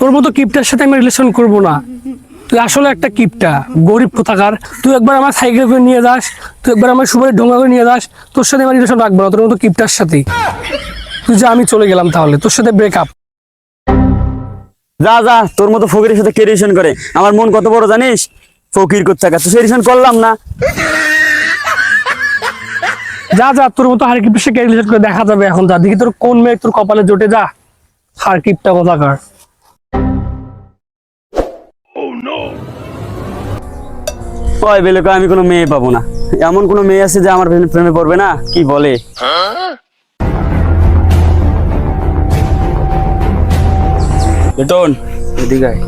তোর মতো কিপটার সাথে আমি রিলেশন করব না। তুই আসলে একটা কিপটা, গরিব কোথাকার। তুই একবার আমার সাইকেল করে নিয়ে যাস, তুই একবার আমার সুপারি ঢোঙ্গা করে নিয়ে যাস, তোর সাথে আমার রিলেশন রাখবো না তোর মতো কিপটার সাথেই। তুই যা, আমি চলে গেলাম তাহলে, তোর সাথে ব্রেকআপ। যা যা, তোর মতো ফকিরের সাথে কে রিলেশন করে? আমার মন কত বড় জানিস? ফকির কোথাকার, তো সেই রিলেশন করলাম না। যা যা, তোর মতো হার কিপটার সাথে রিলেশন করে দেখা যাবে এখন। যা দেখি তোর কোন মেয়ে তোর কপালে জোটে। যা, হার কিপটা কোথাকার। ওই বেলে কয় আমি কোনো মেয়ে পাবো না। এমন কোনো মেয়ে আছে যে আমার প্রেমে পড়বে না? কি বলে? বেতন এদিকে আয়।